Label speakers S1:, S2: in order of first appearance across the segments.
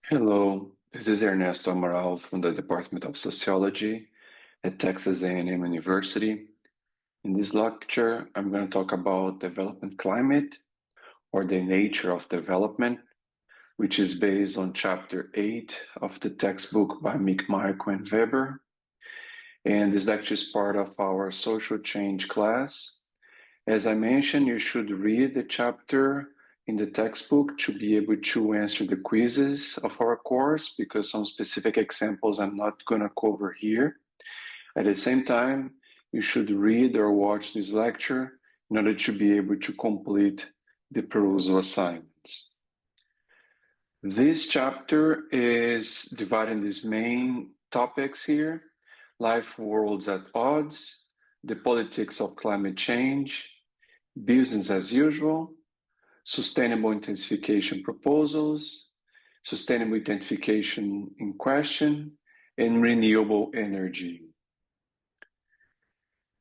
S1: Hello, this is Ernesto Amaral from the Department of Sociology at Texas A&M University. In this lecture, I'm going to talk about development climate, or the nature of development, which is based on chapter 8 of the textbook by Mick and Weber. And this lecture is part of our social change class. As I mentioned, you should read the chapter in the textbook to be able to answer the quizzes of our course, because some specific examples I'm not going to cover here. At the same time, you should read or watch this lecture in order to be able to complete the perusal assignments. This chapter is divided in these main topics here: life worlds at odds, the politics of climate change, business as usual, sustainable intensification proposals, sustainable intensification in question, and renewable energy.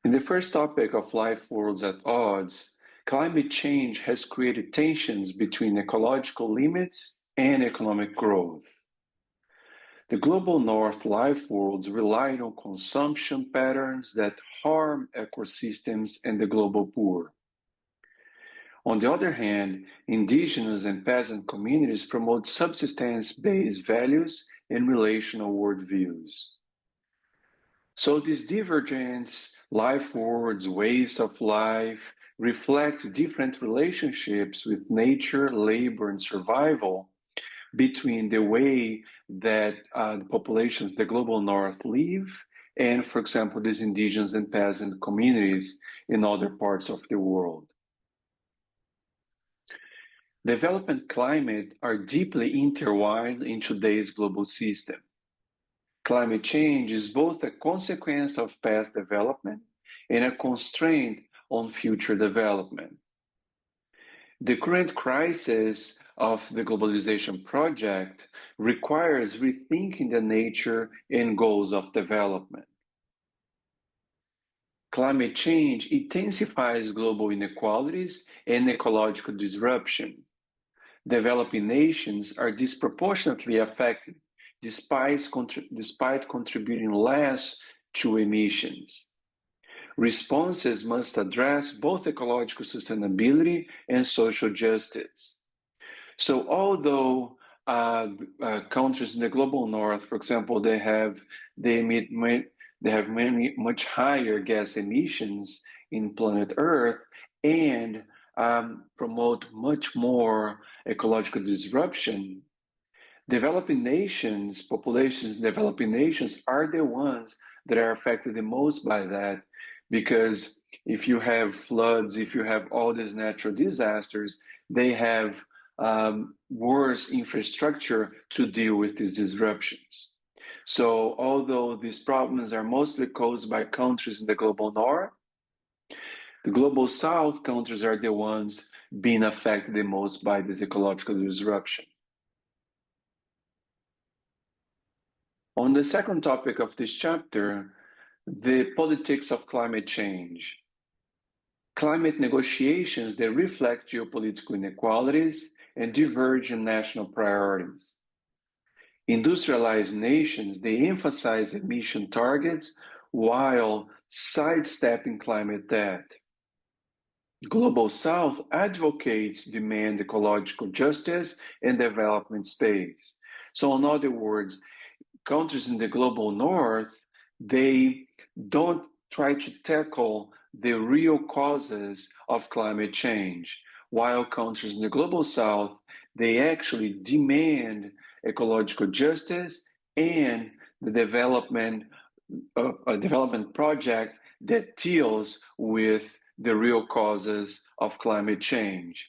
S1: In the first topic of life worlds at odds, climate change has created tensions between ecological limits and economic growth. The global north life worlds relied on consumption patterns that harm ecosystems and the global poor. On the other hand, indigenous and peasant communities promote subsistence-based values and relational worldviews. So these divergent life worlds, ways of life, reflect different relationships with nature, labor, and survival between the way that the populations, the global north, live, and, for example, these indigenous and peasant communities in other parts of the world. Development climate are deeply intertwined in today's global system. Climate change is both a consequence of past development and a constraint on future development. The current crisis of the globalization project requires rethinking the nature and goals of development. Climate change intensifies global inequalities and ecological disruption. Developing nations are disproportionately affected despite contributing less to emissions. Responses must address both ecological sustainability and social justice. So although countries in the global north, for example, they have many much higher gas emissions in planet Earth, and promote much more ecological disruption, developing nations, populations in developing nations are the ones that are affected the most by that, because if you have floods, if you have all these natural disasters, they have worse infrastructure to deal with these disruptions. So although these problems are mostly caused by countries in the global north, the global south countries are the ones being affected the most by this ecological disruption. On the second topic of this chapter, the politics of climate change. Climate negotiations, they reflect geopolitical inequalities and diverge in national priorities. Industrialized nations, they emphasize emission targets while sidestepping climate debt. Global South advocates demand ecological justice and development space. So in other words, countries in the global north, they don't try to tackle the real causes of climate change, while countries in the global south, they actually demand ecological justice and the development a development project that deals with the real causes of climate change,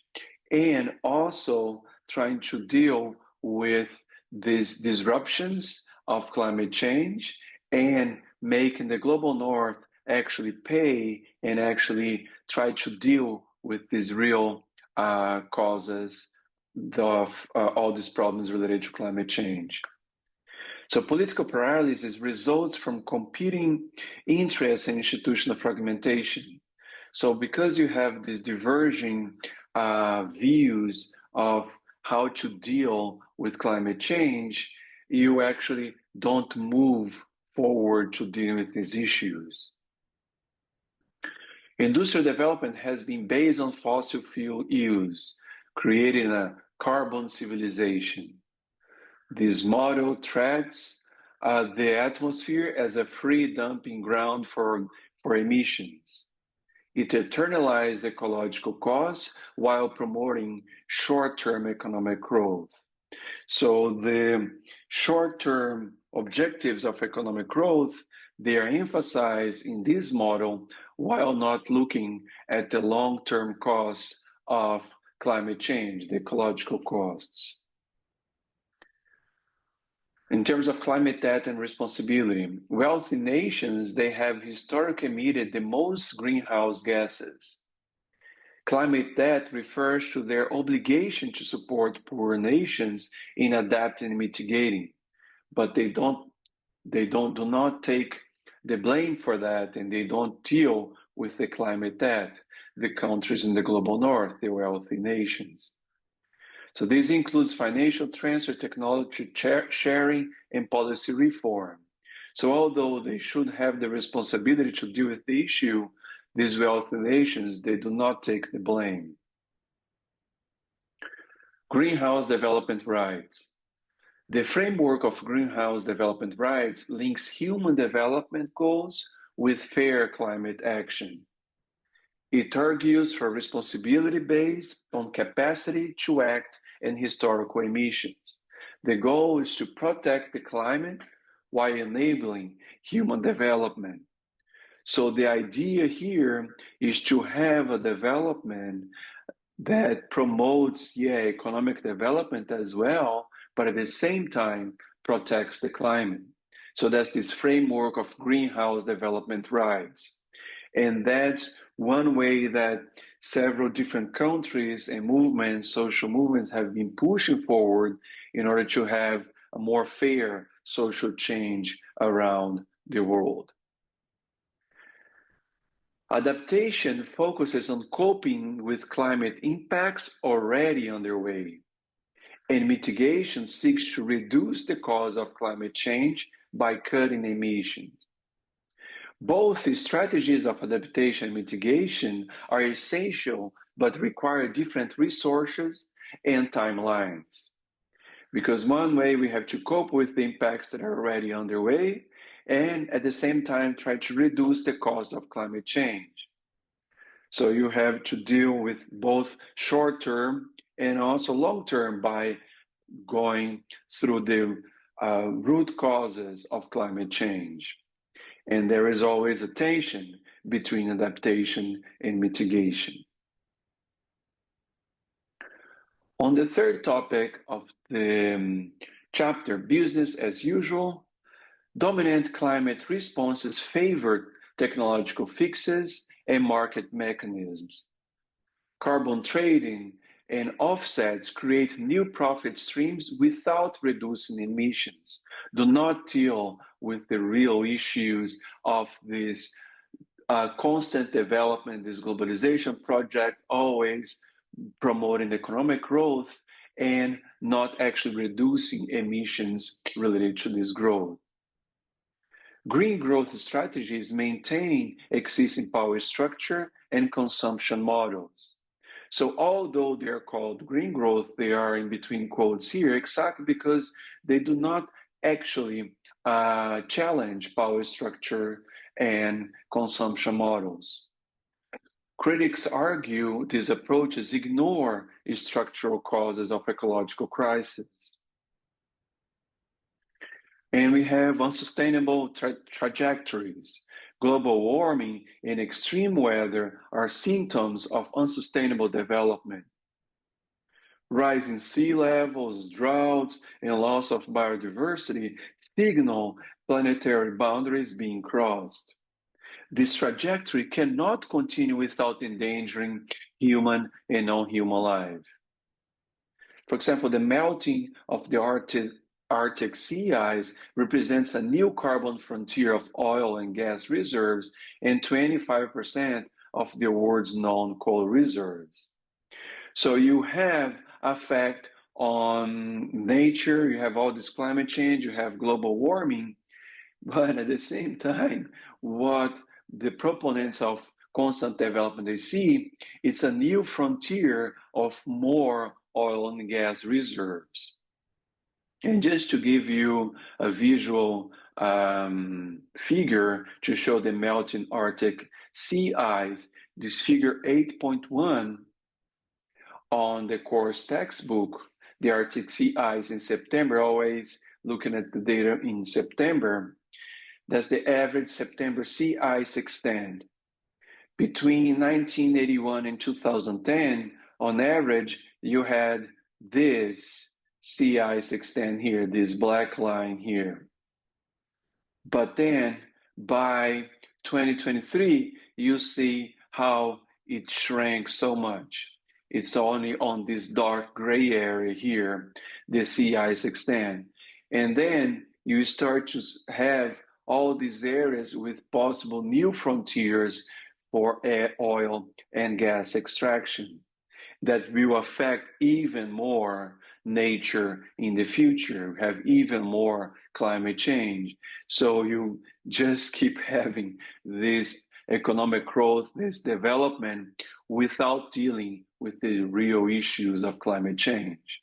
S1: and also trying to deal with these disruptions of climate change and making the global north actually pay and actually try to deal with these real causes of all these problems related to climate change. So political paralysis results from competing interests and institutional fragmentation. So because you have these diverging views of how to deal with climate change, you actually don't move forward to deal with these issues. Industrial development has been based on fossil fuel use, creating a carbon civilization. This model tracks the atmosphere as a free dumping ground for emissions. It internalizes ecological costs while promoting short-term economic growth. So the short-term objectives of economic growth, they are emphasized in this model while not looking at the long-term costs of climate change, the ecological costs. In terms of climate debt and responsibility, wealthy nations, they have historically emitted the most greenhouse gases. Climate debt refers to their obligation to support poor nations in adapting and mitigating, but they do not take the blame for that, and they don't deal with the climate debt, the countries in the global north, the wealthy nations. So this includes financial transfer, technology sharing, and policy reform. So although they should have the responsibility to deal with the issue, these wealthy nations, they do not take the blame. Greenhouse development rights. The framework of greenhouse development rights links human development goals with fair climate action. It argues for responsibility based on capacity to act and historical emissions. The goal is to protect the climate while enabling human development. So the idea here is to have a development that promotes, economic development as well, but at the same time protects the climate. So that's this framework of greenhouse development rights. And that's one way that several different countries and movements, social movements, have been pushing forward in order to have a more fair social change around the world. Adaptation focuses on coping with climate impacts already underway, and mitigation seeks to reduce the cause of climate change by cutting emissions. Both the strategies of adaptation and mitigation are essential but require different resources and timelines. Because one way we have to cope with the impacts that are already underway, and at the same time try to reduce the cost of climate change. So you have to deal with both short-term and also long-term by going through the root causes of climate change. And there is always a tension between adaptation and mitigation. On the third topic of the chapter, business as usual, dominant climate responses favor technological fixes and market mechanisms. Carbon trading and offsets create new profit streams without reducing emissions, do not deal with the real issues of this constant development, this globalization project, always promoting economic growth and not actually reducing emissions related to this growth. Green growth strategies maintain existing power structure and consumption models. So although they're called green growth, they are in between quotes here exactly because they do not actually challenge power structure and consumption models. Critics argue these approaches ignore structural causes of ecological crisis. And we have unsustainable trajectories. Global warming and extreme weather are symptoms of unsustainable development. Rising sea levels, droughts, and loss of biodiversity signal planetary boundaries being crossed. This trajectory cannot continue without endangering human and non-human life. For example, the melting of the Arctic sea ice represents a new carbon frontier of oil and gas reserves and 25% of the world's known coal reserves. So you have effect on nature, you have all this climate change, you have global warming, but at the same time, what the proponents of constant development they see, it's a new frontier of more oil and gas reserves. And just to give you a visual figure to show the melting Arctic sea ice, this figure 8.1 on the course textbook, the Arctic sea ice in September, always looking at the data in September, that's the average September sea ice extent. Between 1981 and 2010, on average, you had this sea ice extent here, this black line here. But then by 2023, you see how it shrank so much. It's only on this dark gray area here, the sea ice extent. And then you start to have all these areas with possible new frontiers for oil and gas extraction that will affect even more nature in the future, have even more climate change. So you just keep having this economic growth, this development, without dealing with the real issues of climate change.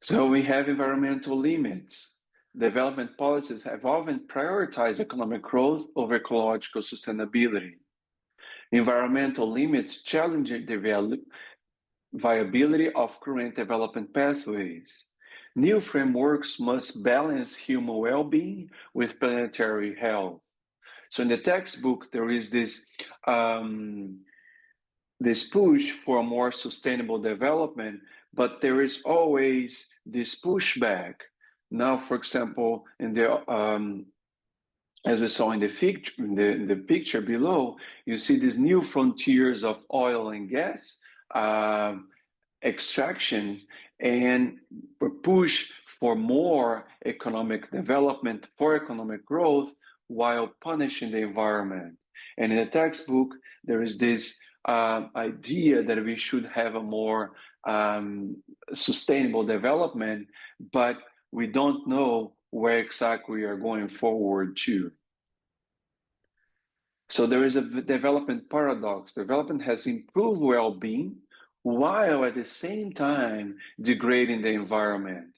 S1: So we have environmental limits. Development policies have often prioritized economic growth over ecological sustainability. Environmental limits challenge the viability of current development pathways. New frameworks must balance human well-being with planetary health. So in the textbook, there is this push for a more sustainable development, but there is always this pushback. Now, for example, in the as we saw in the picture below, you see these new frontiers of oil and gas extraction and push for more economic development, for economic growth, while punishing the environment. And in the textbook, there is this idea that we should have a more sustainable development, but we don't know where exactly we are going forward to. So there is a development paradox. Development has improved well-being while at the same time degrading the environment.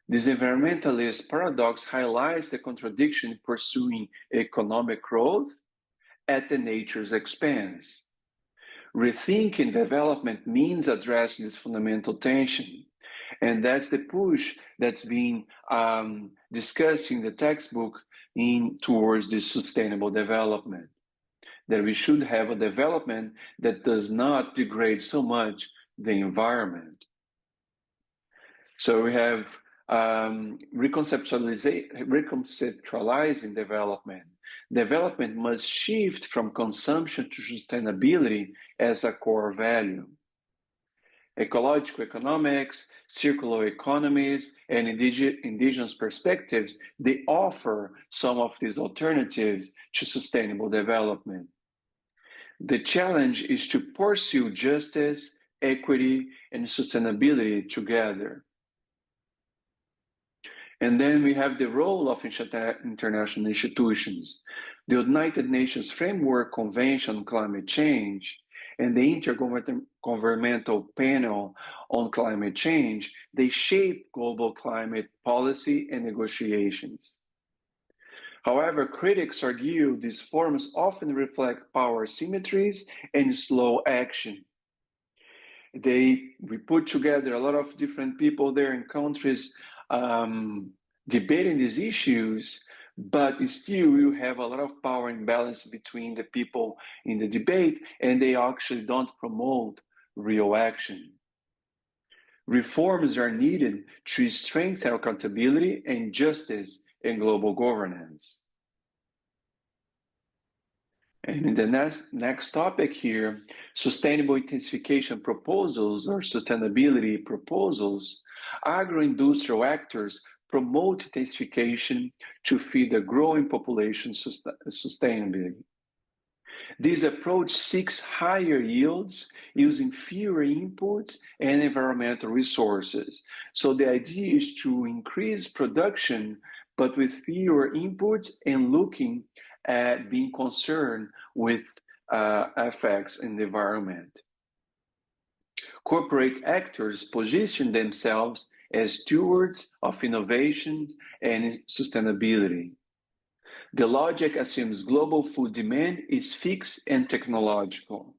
S1: This environmentalist paradox highlights the contradiction in pursuing economic growth at the nature's expense. Rethinking development means addressing this fundamental tension. And that's the push that's being discussed in the textbook towards this sustainable development. That we should have a development that does not degrade so much the environment. So we have reconceptualizing development. Development must shift from consumption to sustainability as a core value. Ecological economics, circular economies, and indigenous perspectives, they offer some of these alternatives to sustainable development. The challenge is to pursue justice, equity, and sustainability together. And then we have the role of international institutions. The United Nations Framework Convention on Climate Change and the Intergovernmental Panel on Climate Change, they shape global climate policy and negotiations. However, critics argue these forums often reflect power asymmetries and slow action. We put together a lot of different people there in countries debating these issues, but still you have a lot of power imbalance between the people in the debate, and they actually don't promote real action. Reforms are needed to strengthen accountability and justice in global governance. And in the next topic here, sustainable intensification proposals or sustainability proposals, agro-industrial actors promote intensification to feed the growing population sustainability. This approach seeks higher yields using fewer inputs and environmental resources. So the idea is to increase production, but with fewer inputs and looking at being concerned with effects in the environment. Corporate actors position themselves as stewards of innovation and sustainability. The logic assumes global food demand is fixed and technological.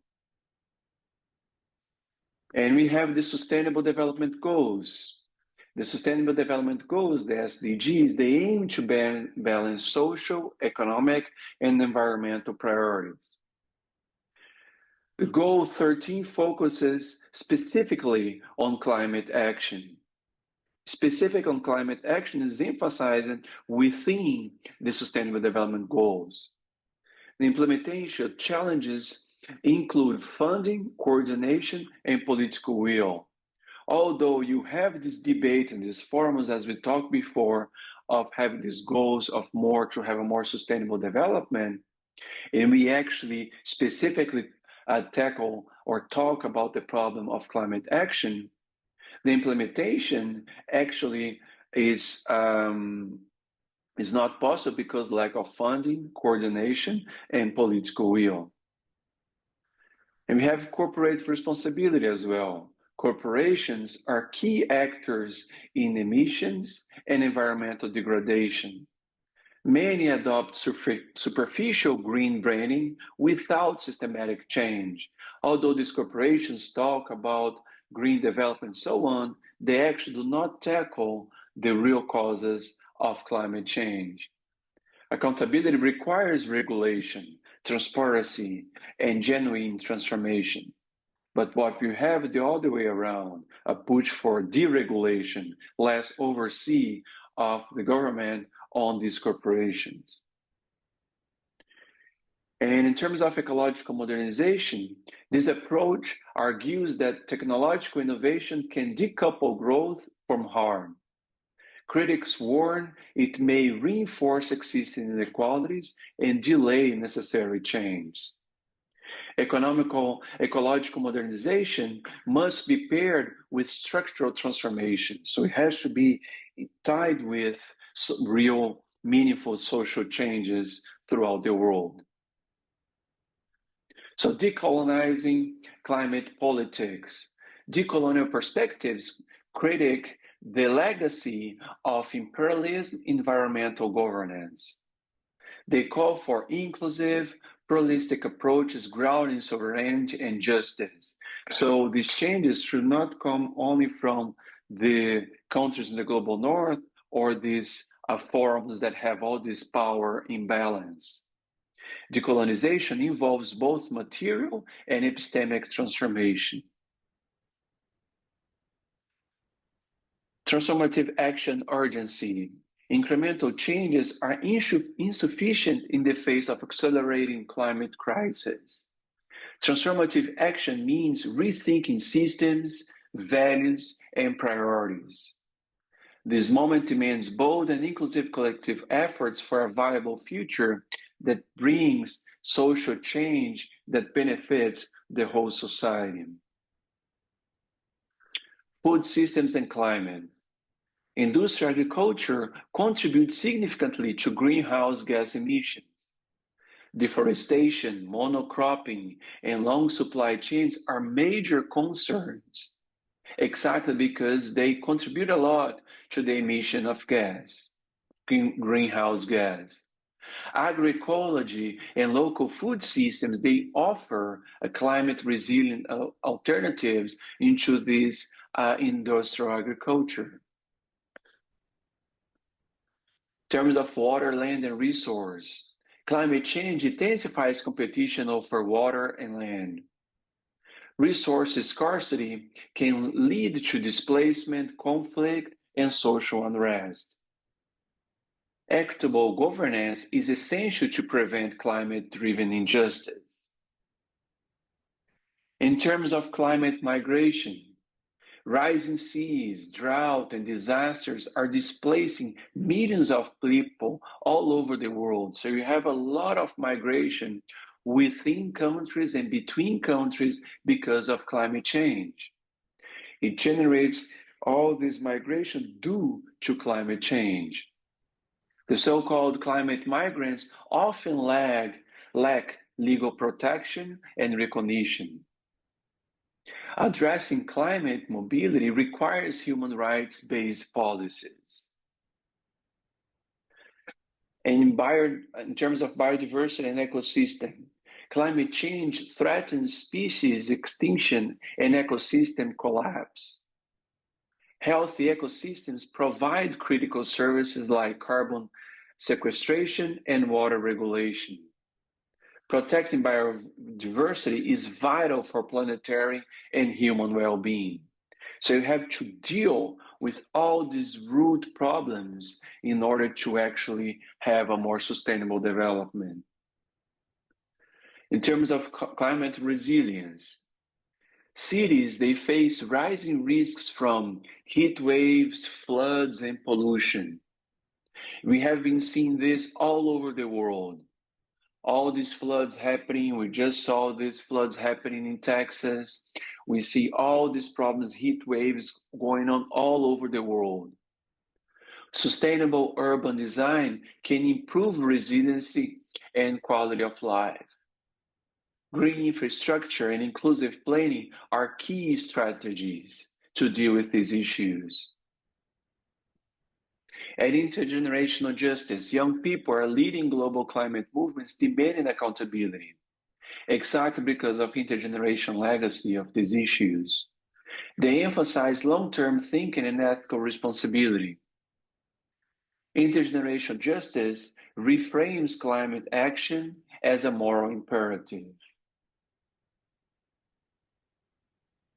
S1: And we have the Sustainable Development Goals. The Sustainable Development Goals, the SDGs, they aim to balance social, economic, and environmental priorities. The Goal 13 focuses specifically on climate action. Specific on climate action is emphasized within the Sustainable Development Goals. The implementation challenges include funding, coordination, and political will. Although you have this debate and these forums, as we talked before, of having these goals of to have a more sustainable development, and we actually specifically tackle or talk about the problem of climate action, the implementation actually is not possible because lack of funding, coordination, and political will. And we have corporate responsibility as well. Corporations are key actors in emissions and environmental degradation. Many adopt superficial green branding without systematic change. Although these corporations talk about green development and so on, they actually do not tackle the real causes of climate change. Accountability requires regulation, transparency, and genuine transformation. But what we have the other way around, a push for deregulation, less oversight of the government on these corporations. And in terms of ecological modernization, this approach argues that technological innovation can decouple growth from harm. Critics warn it may reinforce existing inequalities and delay necessary change. Ecological modernization must be paired with structural transformation. So it has to be tied with real, meaningful social changes throughout the world. So decolonizing climate politics. Decolonial perspectives critique the legacy of imperialist environmental governance. They call for inclusive, pluralistic approaches grounded in sovereignty and justice. So these changes should not come only from the countries in the global north or these forums that have all this power imbalance. Decolonization involves both material and epistemic transformation. Transformative action urgency. Incremental changes are insufficient in the face of accelerating climate crisis. Transformative action means rethinking systems, values, and priorities. This moment demands bold and inclusive collective efforts for a viable future that brings social change that benefits the whole society. Food systems and climate. Industrial agriculture contributes significantly to greenhouse gas emissions. Deforestation, monocropping, and long supply chains are major concerns, exactly because they contribute a lot to the emission of greenhouse gas. Agroecology and local food systems, they offer a climate resilient alternatives into this industrial agriculture. In terms of water, land, and resource, climate change intensifies competition over water and land. Resource scarcity can lead to displacement, conflict, and social unrest. Equitable governance is essential to prevent climate-driven injustice. In terms of climate migration, rising seas, drought, and disasters are displacing millions of people all over the world. So you have a lot of migration within countries and between countries because of climate change. It generates all this migration due to climate change. The so-called climate migrants often lack legal protection and recognition. Addressing climate mobility requires human rights-based policies. And in terms of biodiversity and ecosystem, climate change threatens species extinction and ecosystem collapse. Healthy ecosystems provide critical services like carbon sequestration and water regulation. Protecting biodiversity is vital for planetary and human well-being. So you have to deal with all these root problems in order to actually have a more sustainable development. In terms of climate resilience, cities, they face rising risks from heat waves, floods, and pollution. We have been seeing this all over the world. All these floods happening, we just saw these floods happening in Texas. We see all these problems, heat waves going on all over the world. Sustainable urban design can improve resiliency and quality of life. Green infrastructure and inclusive planning are key strategies to deal with these issues. At intergenerational justice, young people are leading global climate movements demanding accountability, exactly because of intergenerational legacy of these issues. They emphasize long-term thinking and ethical responsibility. Intergenerational justice reframes climate action as a moral imperative.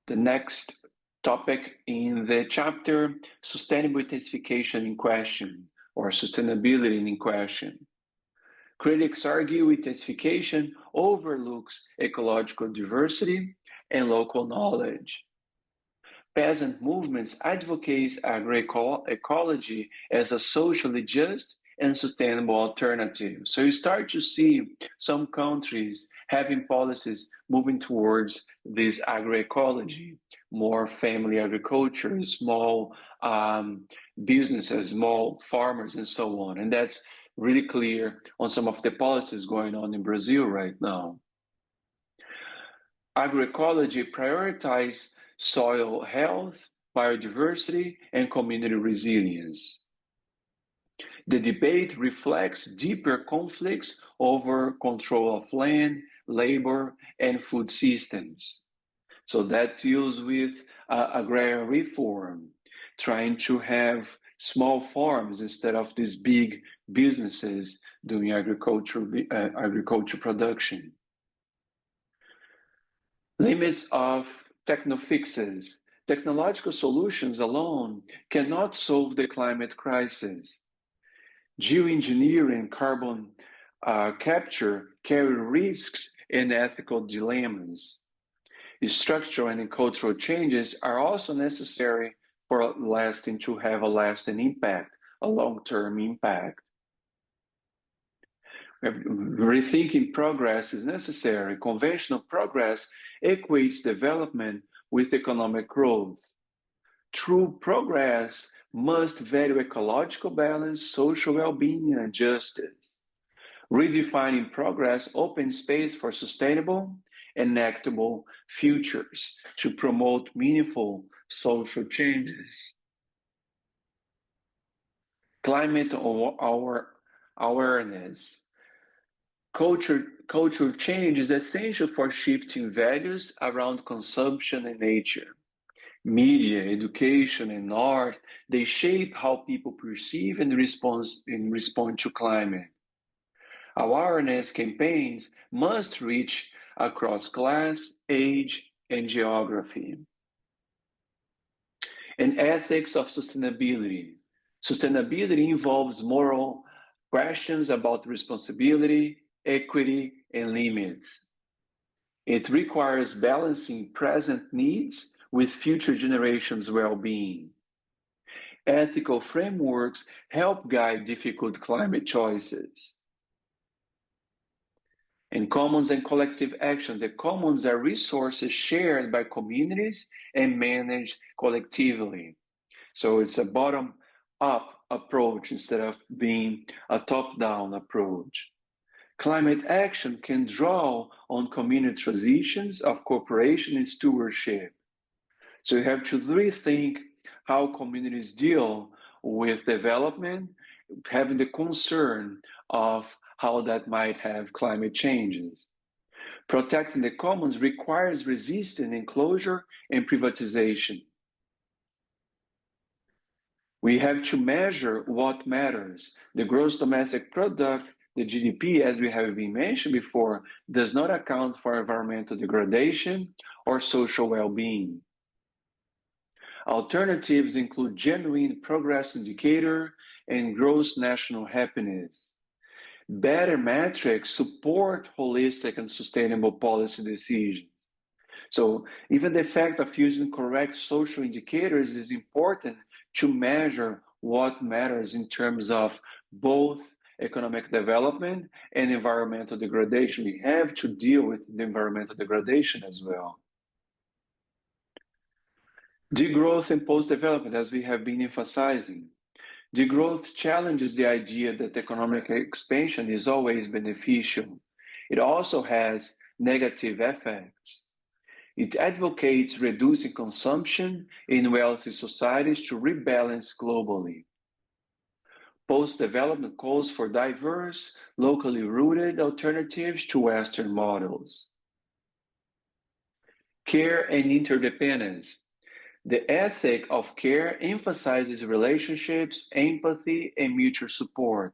S1: The next topic in the chapter, sustainable intensification in question, or sustainability in question. Critics argue intensification overlooks ecological diversity and local knowledge. Peasant movements advocate agroecology as a socially just and sustainable alternative. So you start to see some countries having policies moving towards this agroecology, more family agriculture, small businesses, small farmers, and so on. And that's really clear on some of the policies going on in Brazil right now. Agroecology prioritizes soil health, biodiversity, and community resilience. The debate reflects deeper conflicts over control of land, labor, and food systems. So that deals with agrarian reform, trying to have small farms instead of these big businesses doing agriculture production. Limits of technofixes. Technological solutions alone cannot solve the climate crisis. Geoengineering and carbon capture carry risks and ethical dilemmas. Structural and cultural changes are also necessary to have a lasting impact, a long-term impact. Rethinking progress is necessary. Conventional progress equates development with economic growth. True progress must value ecological balance, social well-being, and justice. Redefining progress opens space for sustainable and equitable futures to promote meaningful social changes. Climate awareness. Cultural change is essential for shifting values around consumption and nature. Media, education, and art, they shape how people perceive and respond to climate. Awareness campaigns must reach across class, age, and geography. And ethics of sustainability. Sustainability involves moral questions about responsibility, equity, and limits. It requires balancing present needs with future generations' well-being. Ethical frameworks help guide difficult climate choices. And commons and collective action. The commons are resources shared by communities and managed collectively. So it's a bottom-up approach instead of being a top-down approach. Climate action can draw on community transitions of cooperation and stewardship. So you have to rethink how communities deal with development, having the concern of how that might have climate changes. Protecting the commons requires resisting enclosure and privatization. We have to measure what matters. The gross domestic product, the GDP, as we have been mentioned before, does not account for environmental degradation or social well-being. Alternatives include genuine progress indicator and gross national happiness. Better metrics support holistic and sustainable policy decisions. So even the fact of using correct social indicators is important to measure what matters in terms of both economic development and environmental degradation. We have to deal with the environmental degradation as well. Degrowth and post-development, as we have been emphasizing. Degrowth challenges the idea that economic expansion is always beneficial. It also has negative effects. It advocates reducing consumption in wealthy societies to rebalance globally. Post-development calls for diverse, locally rooted alternatives to Western models. Care and interdependence. The ethic of care emphasizes relationships, empathy, and mutual support.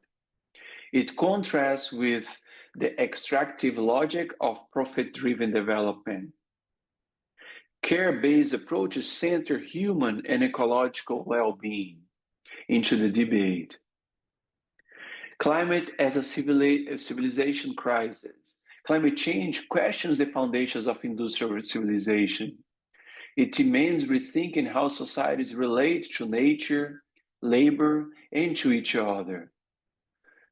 S1: It contrasts with the extractive logic of profit-driven development. Care-based approaches center human and ecological well-being into the debate. Climate as a civilization crisis. Climate change questions the foundations of industrial civilization. It demands rethinking how societies relate to nature, labor, and to each other.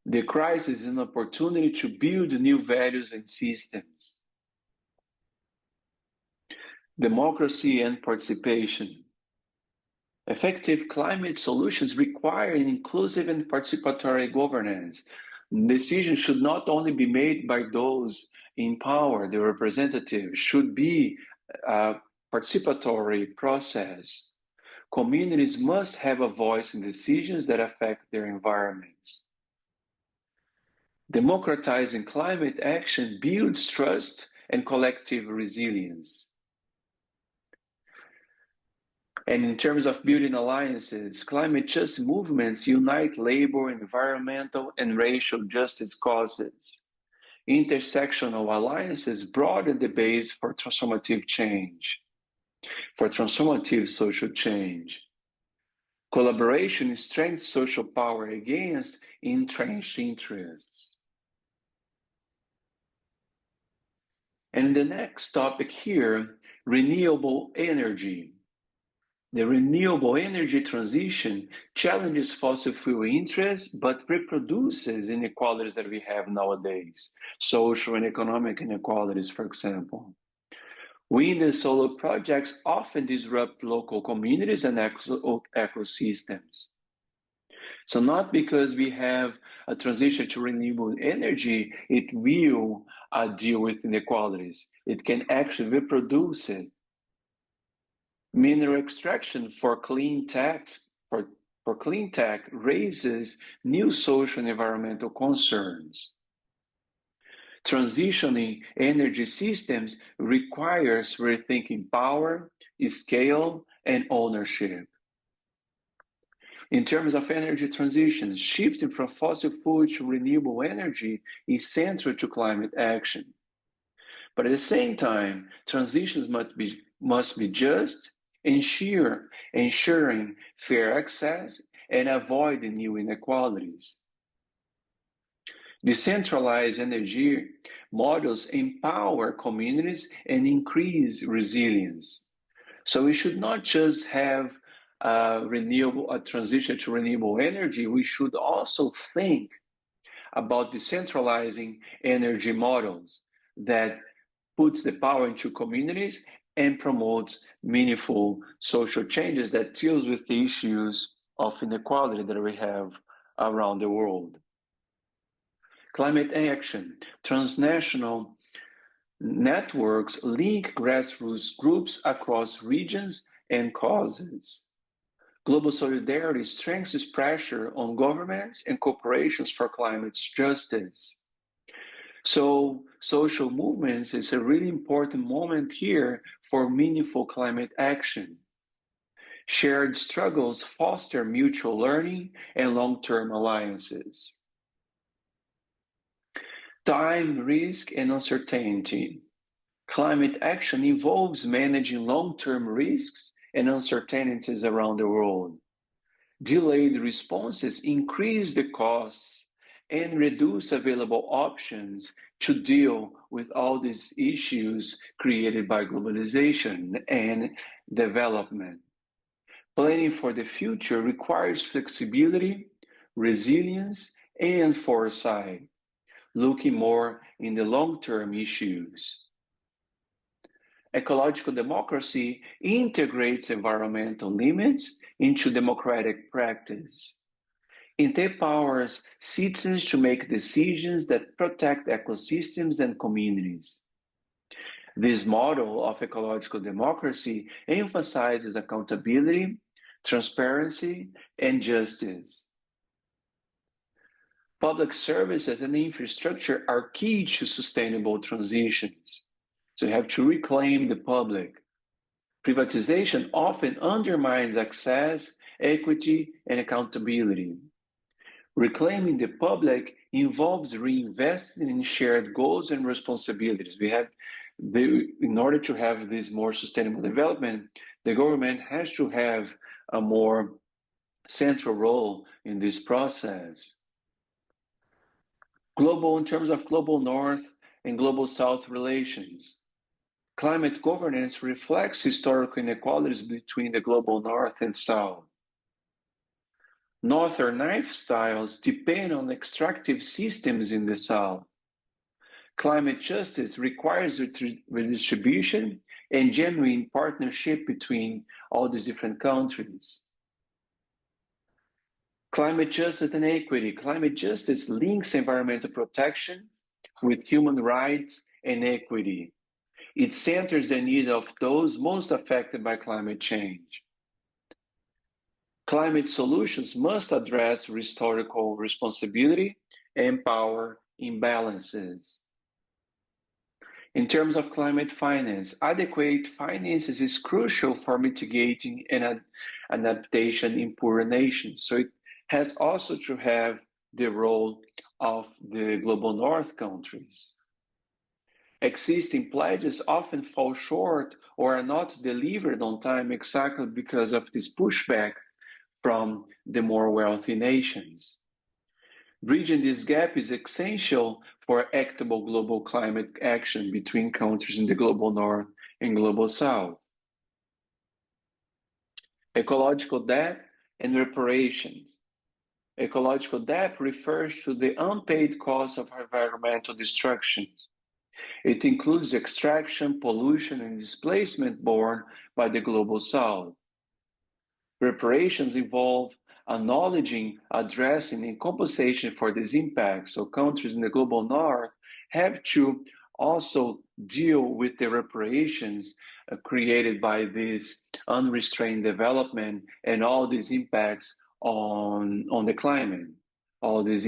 S1: The crisis is an opportunity to build new values and systems. Democracy and participation. Effective climate solutions require an inclusive and participatory governance. Decisions should not only be made by those in power, the representatives, should be a participatory process. Communities must have a voice in decisions that affect their environments. Democratizing climate action builds trust and collective resilience. And in terms of building alliances, climate justice movements unite labor, environmental, and racial justice causes. Intersectional alliances broaden the base for transformative change, for transformative social change. Collaboration strengthens social power against entrenched interests. And the next topic here, renewable energy. The renewable energy transition challenges fossil fuel interests, but reproduces inequalities that we have nowadays, social and economic inequalities, for example. Wind and solar projects often disrupt local communities and ecosystems. So not because we have a transition to renewable energy, it will deal with inequalities. It can actually reproduce it. Mineral extraction for clean tech raises new social and environmental concerns. Transitioning energy systems requires rethinking power, scale, and ownership. In terms of energy transition, shifting from fossil fuel to renewable energy is central to climate action. But at the same time, transitions must be just, ensuring fair access and avoiding new inequalities. Decentralized energy models empower communities and increase resilience. So we should not just have a transition to renewable energy, we should also think about decentralizing energy models that puts the power into communities and promotes meaningful social changes that deals with the issues of inequality that we have around the world. Climate action, transnational networks link grassroots groups across regions and causes. Global solidarity strengthens pressure on governments and corporations for climate justice. So social movements is a really important moment here for meaningful climate action. Shared struggles foster mutual learning and long-term alliances. Time, risk, and uncertainty. Climate action involves managing long-term risks and uncertainties around the world. Delayed responses increase the costs and reduce available options to deal with all these issues created by globalization and development. Planning for the future requires flexibility, resilience, and foresight, looking more in the long-term issues. Ecological democracy integrates environmental limits into democratic practice. It empowers citizens to make decisions that protect ecosystems and communities. This model of ecological democracy emphasizes accountability, transparency, and justice. Public services and infrastructure are key to sustainable transitions. So you have to reclaim the public. Privatization often undermines access, equity, and accountability. Reclaiming the public involves reinvesting in shared goals and responsibilities. In order to have this more sustainable development, the government has to have a more central role in this process. In terms of global North and global South relations, climate governance reflects historical inequalities between the global North and South. Northern lifestyles depend on extractive systems in the South. Climate justice requires redistribution and genuine partnership between all these different countries. Climate justice and equity. Climate justice links environmental protection with human rights and equity. It centers the need of those most affected by climate change. Climate solutions must address historical responsibility and power imbalances. In terms of climate finance, adequate finances is crucial for mitigating and adaptation in poorer nations. So it has also to have the role of the global North countries. Existing pledges often fall short or are not delivered on time exactly because of this pushback from the more wealthy nations. Bridging this gap is essential for actable global climate action between countries in the global North and global South. Ecological debt and reparations. Ecological debt refers to the unpaid cost of environmental destruction. It includes extraction, pollution, and displacement borne by the global South. Reparations involve acknowledging, addressing, and compensation for these impacts. So countries in the global North have to also deal with the reparations created by this unrestrained development and all these impacts on the climate, all these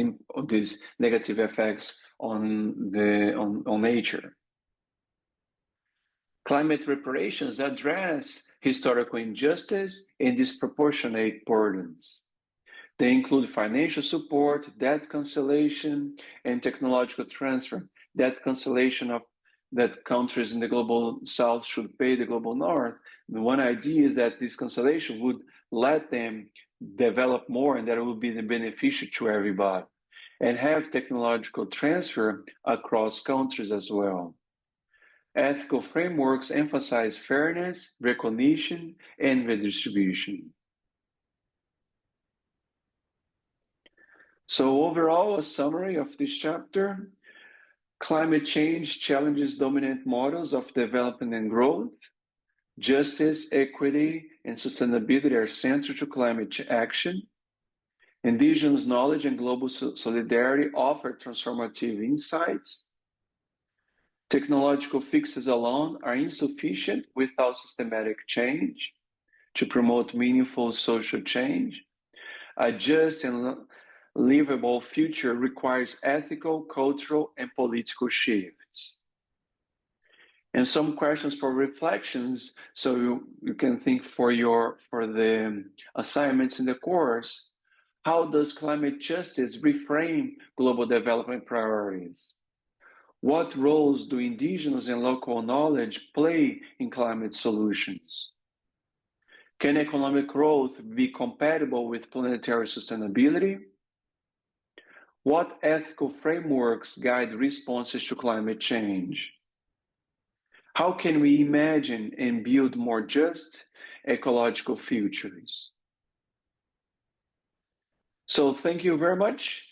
S1: negative effects on nature. Climate reparations address historical injustice and disproportionate burdens. They include financial support, debt cancellation, and technological transfer. Debt cancellation that countries in the global South should pay the global North. The one idea is that this cancellation would let them develop more and that it would be beneficial to everybody. And have technological transfer across countries as well. Ethical frameworks emphasize fairness, recognition, and redistribution. So overall, a summary of this chapter: climate change challenges dominant models of development and growth. Justice, equity, and sustainability are central to climate action. Indigenous knowledge and global solidarity offer transformative insights. Technological fixes alone are insufficient without systematic change to promote meaningful social change. A just and livable future requires ethical, cultural, and political shifts. And some questions for reflections, so you can think for the assignments in the course. How does climate justice reframe global development priorities? What roles do indigenous and local knowledge play in climate solutions? Can economic growth be compatible with planetary sustainability? What ethical frameworks guide responses to climate change? How can we imagine and build more just ecological futures? So thank you very much.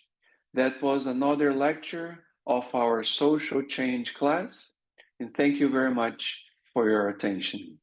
S1: That was another lecture of our social change class, and thank you very much for your attention.